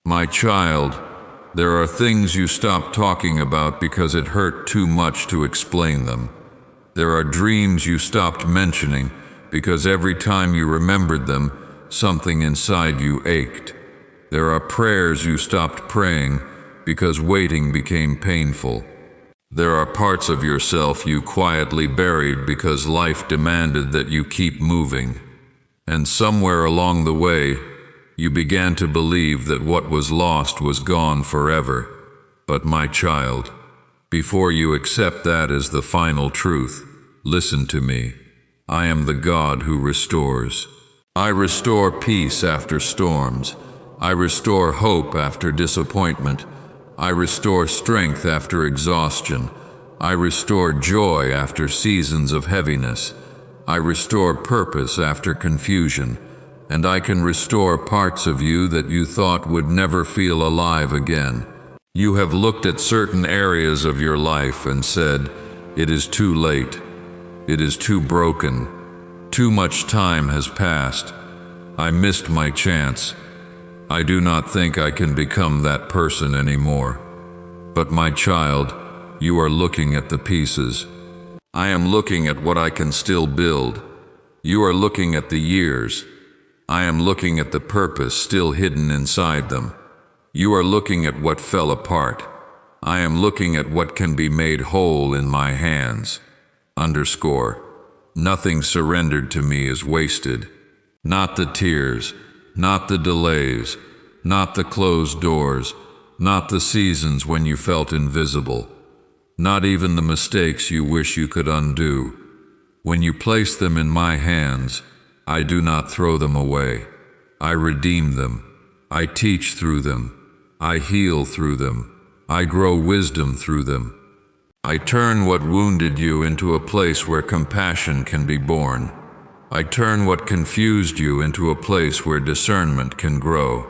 My child, there are things you stopped talking about because it hurt too much to explain them. There are dreams you stopped mentioning because every time you remembered them, something inside you ached. There are prayers you stopped praying because waiting became painful. There are parts of yourself you quietly buried because life demanded that you keep moving. And somewhere along the way, you began to believe that what was lost was gone forever. But my child, before you accept that as the final truth, listen to me. I am the God who restores. I restore peace after storms. I restore hope after disappointment. I restore strength after exhaustion. I restore joy after seasons of heaviness. I restore purpose after confusion. And I can restore parts of you that you thought would never feel alive again. You have looked at certain areas of your life and said, "It is too late. It is too broken. Too much time has passed. I missed my chance. I do not think I can become that person anymore." But my child, you are looking at the pieces. I am looking at what I can still build. You are looking at the years. I am looking at the purpose still hidden inside them. You are looking at what fell apart. I am looking at what can be made whole in my hands. Nothing surrendered to me is wasted. Not the tears, not the delays, not the closed doors, not the seasons when you felt invisible, not even the mistakes you wish you could undo. When you place them in my hands, I do not throw them away. I redeem them. I teach through them. I heal through them. I grow wisdom through them. I turn what wounded you into a place where compassion can be born. I turn what confused you into a place where discernment can grow.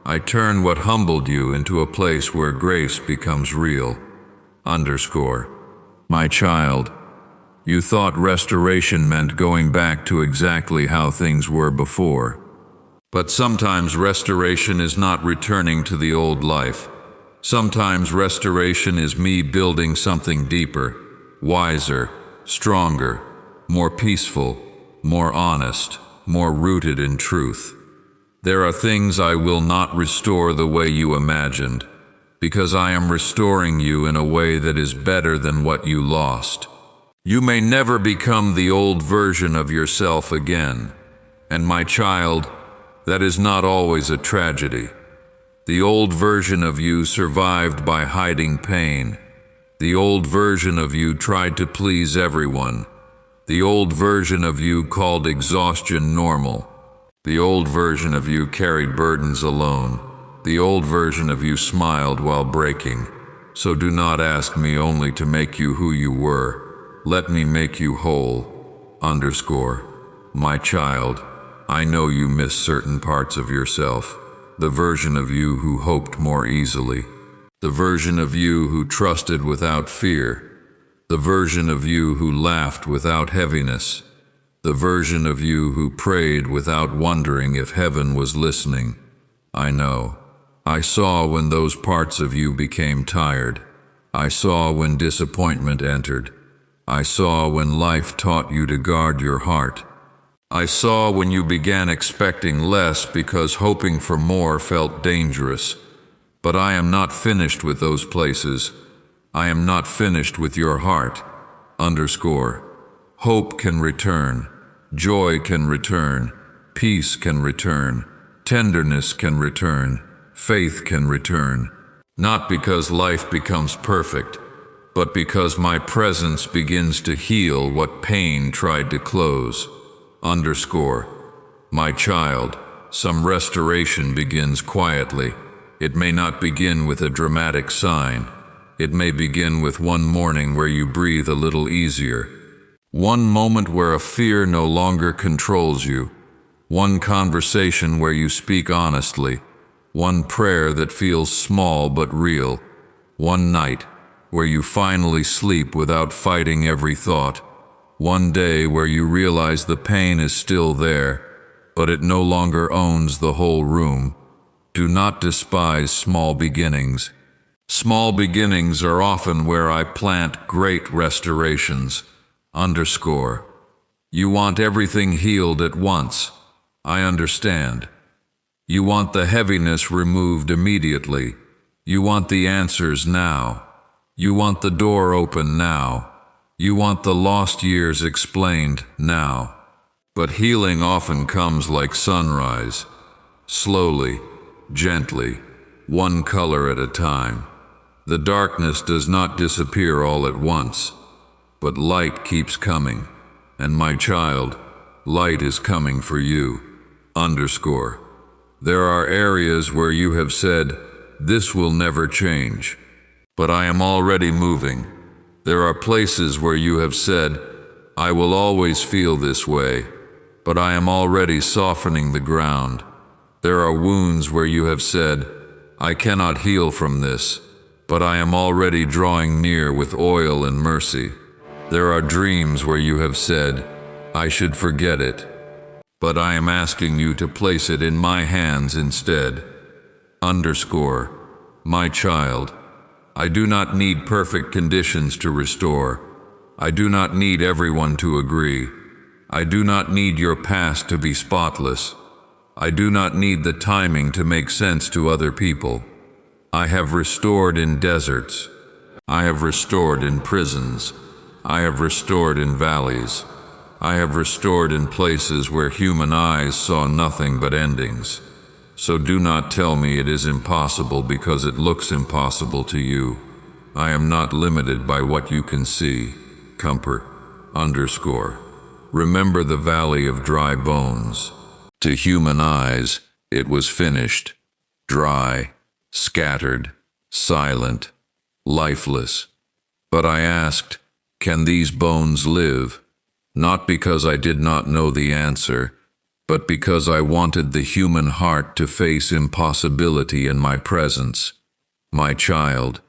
I turn what humbled you into a place where grace becomes real. My child, you thought restoration meant going back to exactly how things were before. But sometimes restoration is not returning to the old life. Sometimes restoration is me building something deeper, wiser, stronger, more peaceful, more honest, more rooted in truth. There are things I will not restore the way you imagined, because I am restoring you in a way that is better than what you lost. You may never become the old version of yourself again. And my child, that is not always a tragedy. The old version of you survived by hiding pain. The old version of you tried to please everyone. The old version of you called exhaustion normal. The old version of you carried burdens alone. The old version of you smiled while breaking. So do not ask me only to make you who you were. Let me make you whole. My child, I know you miss certain parts of yourself. The version of you who hoped more easily. The version of you who trusted without fear. The version of you who laughed without heaviness. The version of you who prayed without wondering if heaven was listening. I know. I saw when those parts of you became tired. I saw when disappointment entered. I saw when life taught you to guard your heart. I saw when you began expecting less because hoping for more felt dangerous. But I am not finished with those places. I am not finished with your heart. Hope can return. Joy can return. Peace can return. Tenderness can return. Faith can return. Not because life becomes perfect, but because my presence begins to heal what pain tried to close. My child, some restoration begins quietly. It may not begin with a dramatic sign. It may begin with one morning where you breathe a little easier. One moment where a fear no longer controls you. One conversation where you speak honestly. One prayer that feels small but real. One night where you finally sleep without fighting every thought. One day where you realize the pain is still there, but it no longer owns the whole room. Do not despise small beginnings. Small beginnings are often where I plant great restorations. Underscore. You want everything healed at once. I understand. You want the heaviness removed immediately. You want the answers now. You want the door open now. You want the lost years explained now. But healing often comes like sunrise. Slowly, gently, one color at a time. The darkness does not disappear all at once, but light keeps coming. And my child, light is coming for you. Underscore. There are areas where you have said, this will never change. But I am already moving. There are places where you have said, I will always feel this way, but I am already softening the ground. There are wounds where you have said, I cannot heal from this, but I am already drawing near with oil and mercy. There are dreams where you have said, I should forget it, but I am asking you to place it in my hands instead. Underscore. My child, I do not need perfect conditions to restore. I do not need everyone to agree. I do not need your past to be spotless. I do not need the timing to make sense to other people. I have restored in deserts. I have restored in prisons. I have restored in valleys. I have restored in places where human eyes saw nothing but endings. So do not tell me it is impossible because it looks impossible to you. I am not limited by what you can see. Comfort. Underscore. Remember the valley of dry bones. To human eyes, it was finished. Dry, scattered, silent, lifeless. But I asked, can these bones live? Not because I did not know the answer, but because I wanted the human heart to face impossibility in my presence. My child,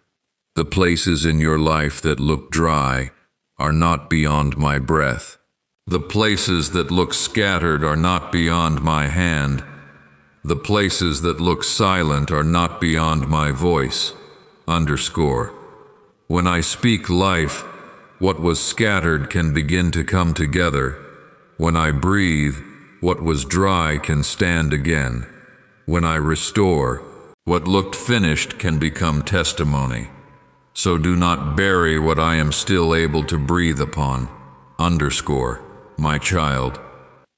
the places in your life that look dry are not beyond my breath. The places that look scattered are not beyond my hand. The places that look silent are not beyond my voice. Underscore. When I speak life, what was scattered can begin to come together. When I breathe, what was dry can stand again. When I restore, what looked finished can become testimony. So do not bury what I am still able to breathe upon. Underscore. My child,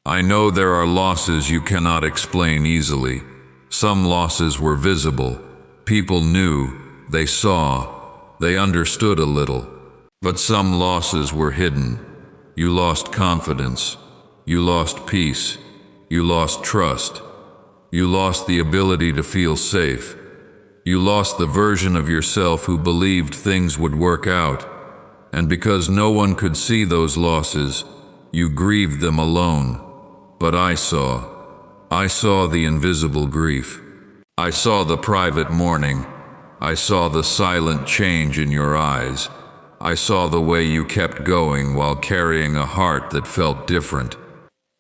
I know there are losses you cannot explain easily. Some losses were visible. People knew, they saw, they understood a little. But some losses were hidden. You lost confidence. You lost peace. You lost trust. You lost the ability to feel safe. You lost the version of yourself who believed things would work out. And because no one could see those losses, you grieved them alone. But I saw the invisible grief. I saw the private mourning. I saw the silent change in your eyes. I saw the way you kept going while carrying a heart that felt different.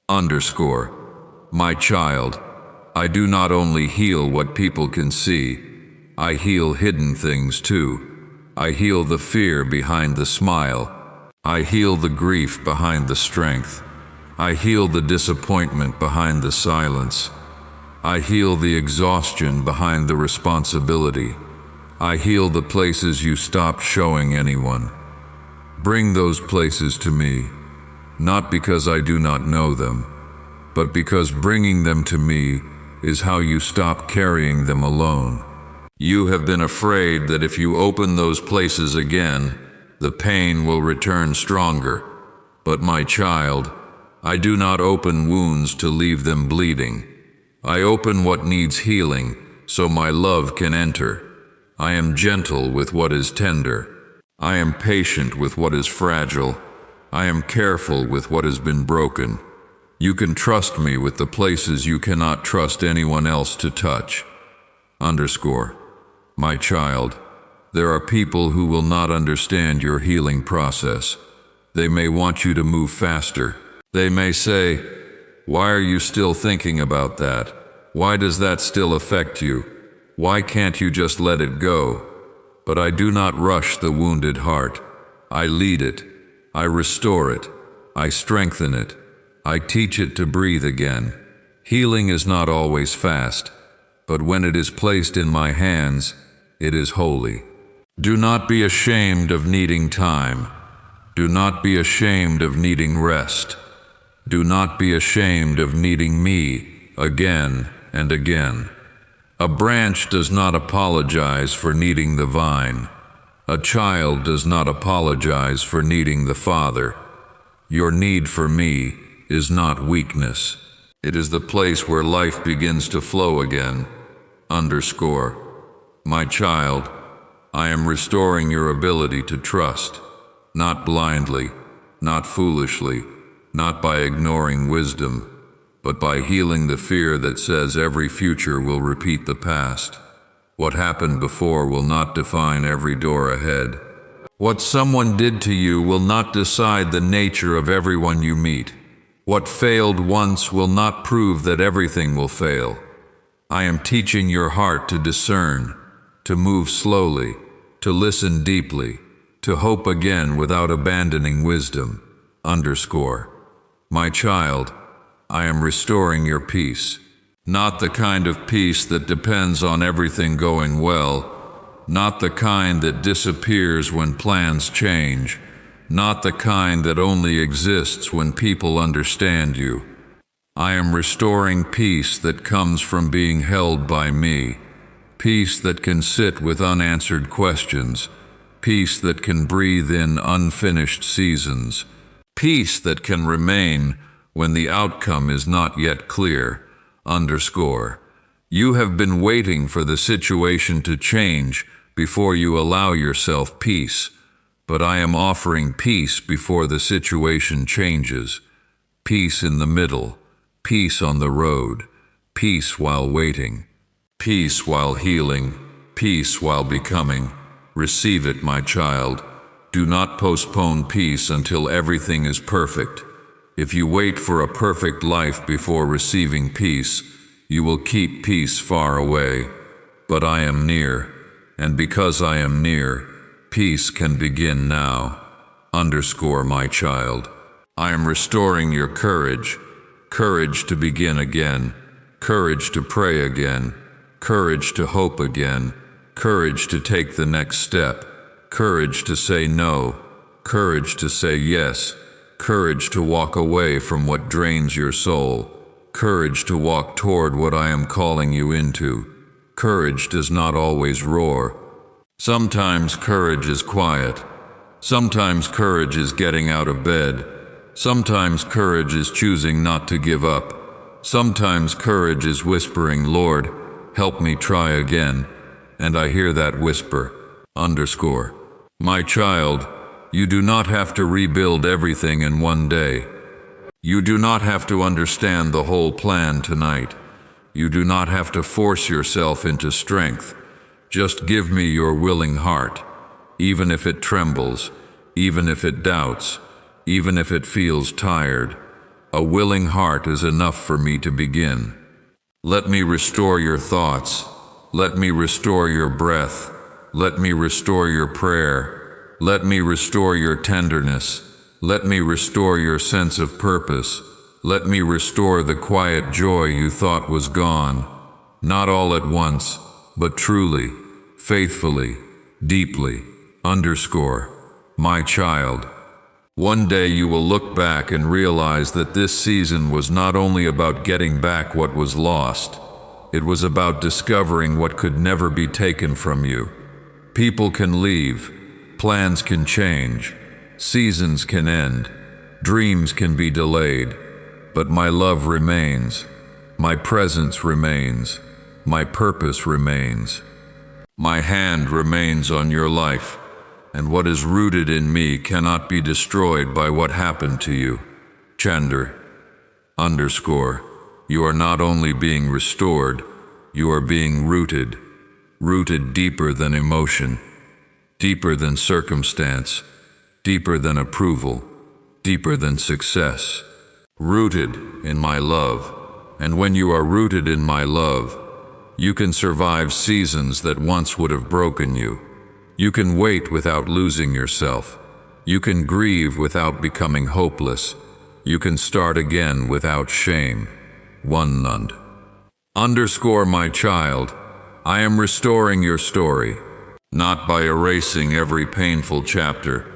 Underscore. My child, I do not only heal what people can see, I heal hidden things too. I heal the fear behind the smile. I heal the grief behind the strength. I heal the disappointment behind the silence. I heal the exhaustion behind the responsibility. I heal the places you stopped showing anyone. Bring those places to me, not because I do not know them, but because bringing them to me is how you stop carrying them alone. You have been afraid that if you open those places again, the pain will return stronger. But my child, I do not open wounds to leave them bleeding. I open what needs healing so my love can enter. I am gentle with what is tender. I am patient with what is fragile. I am careful with what has been broken. You can trust me with the places you cannot trust anyone else to touch. Underscore. My child, there are people who will not understand your healing process. They may want you to move faster. They may say, "Why are you still thinking about that?" Why does that still affect you? Why can't you just let it go? But I do not rush the wounded heart. I lead it. I restore it. I strengthen it. I teach it to breathe again. Healing is not always fast, but when it is placed in my hands, it is holy. Do not be ashamed of needing time. Do not be ashamed of needing rest. Do not be ashamed of needing me again and again. A branch does not apologize for needing the vine. A child does not apologize for needing the Father. Your need for me is not weakness. It is the place where life begins to flow again. My child, I am restoring your ability to trust, not blindly, not foolishly, not by ignoring wisdom, but by healing the fear that says every future will repeat the past. What happened before will not define every door ahead. What someone did to you will not decide the nature of everyone you meet. What failed once will not prove that everything will fail. I am teaching your heart to discern, to move slowly, to listen deeply, to hope again without abandoning wisdom. My child, I am restoring your peace. Not the kind of peace that depends on everything going well, not the kind that disappears when plans change, not the kind that only exists when people understand you. I am restoring peace that comes from being held by me, peace that can sit with unanswered questions, peace that can breathe in unfinished seasons, peace that can remain when the outcome is not yet clear. You have been waiting for the situation to change before you allow yourself peace, but I am offering peace before the situation changes. Peace in the middle, peace on the road, peace while waiting, peace while healing, peace while becoming. Receive it, my child. Do not postpone peace until everything is perfect. If you wait for a perfect life before receiving peace, you will keep peace far away. But I am near, and because I am near, peace can begin now. My child. I am restoring your courage, courage to begin again, courage to pray again, courage to hope again, courage to take the next step, courage to say no, courage to say yes, courage to walk away from what drains your soul, courage to walk toward what I am calling you into. Courage does not always roar. Sometimes courage is quiet. Sometimes courage is getting out of bed. Sometimes courage is choosing not to give up. Sometimes courage is whispering, Lord, help me try again. And I hear that whisper. My child, you do not have to rebuild everything in one day. You do not have to understand the whole plan tonight. You do not have to force yourself into strength. Just give me your willing heart, even if it trembles, even if it doubts, even if it feels tired. A willing heart is enough for me to begin. Let me restore your thoughts. Let me restore your breath. Let me restore your prayer. Let me restore your tenderness. Let me restore your sense of purpose. Let me restore the quiet joy you thought was gone. Not all at once, but truly, faithfully, deeply. My child. One day you will look back and realize that this season was not only about getting back what was lost, it was about discovering what could never be taken from you. People can leave, plans can change, seasons can end, dreams can be delayed, but my love remains, my presence remains, my purpose remains. My hand remains on your life, and what is rooted in me cannot be destroyed by what happened to you. You are not only being restored, you are being rooted, rooted deeper than emotion, deeper than circumstance, deeper than approval, deeper than success, rooted in my love, And when you are rooted in my love, you can survive seasons that once would have broken you. You can wait without losing yourself. You can grieve without becoming hopeless. You can start again without shame. One Nund. Underscore my child, I am restoring your story, not by erasing every painful chapter,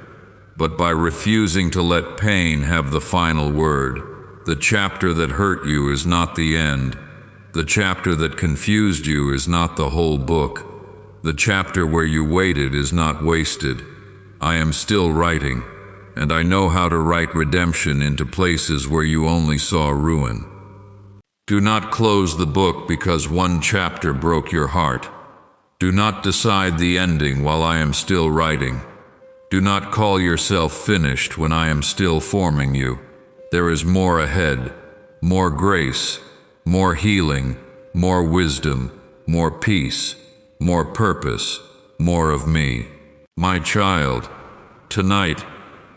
but by refusing to let pain have the final word. The chapter that hurt you is not the end. The chapter that confused you is not the whole book. The chapter where you waited is not wasted. I am still writing, and I know how to write redemption into places where you only saw ruin. Do not close the book because one chapter broke your heart. Do not decide the ending while I am still writing. Do not call yourself finished when I am still forming you. There is more ahead, more grace, more healing, more wisdom, more peace, more purpose, more of me. My child, tonight,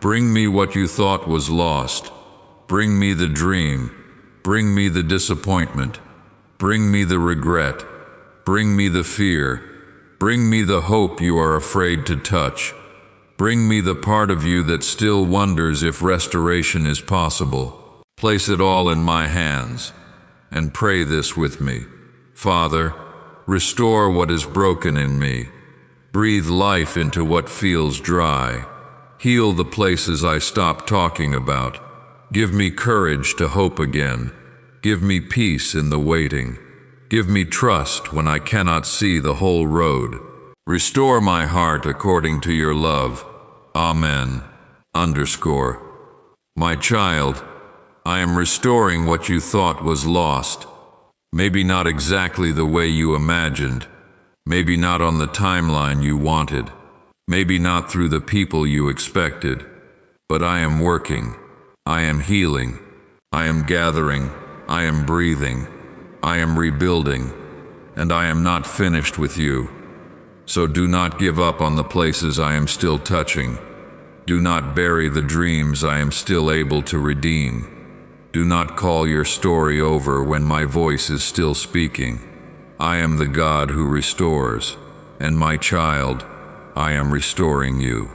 bring me what you thought was lost. Bring me the dream. Bring me the disappointment. Bring me the regret. Bring me the fear. Bring me the hope you are afraid to touch. Bring me the part of you that still wonders if restoration is possible. Place it all in my hands, and pray this with me. Father, restore what is broken in me. Breathe life into what feels dry. Heal the places I stopped talking about. Give me courage to hope again. Give me peace in the waiting. Give me trust when I cannot see the whole road. Restore my heart according to your love. Amen. Underscore. My child, I am restoring what you thought was lost. Maybe not exactly the way you imagined. Maybe not on the timeline you wanted. Maybe not through the people you expected. But I am working. I am healing. I am gathering. I am breathing. I am rebuilding. And I am not finished with you. So do not give up on the places I am still touching. Do not bury the dreams I am still able to redeem. Do not call your story over when my voice is still speaking. I am the God who restores, and my child, I am restoring you.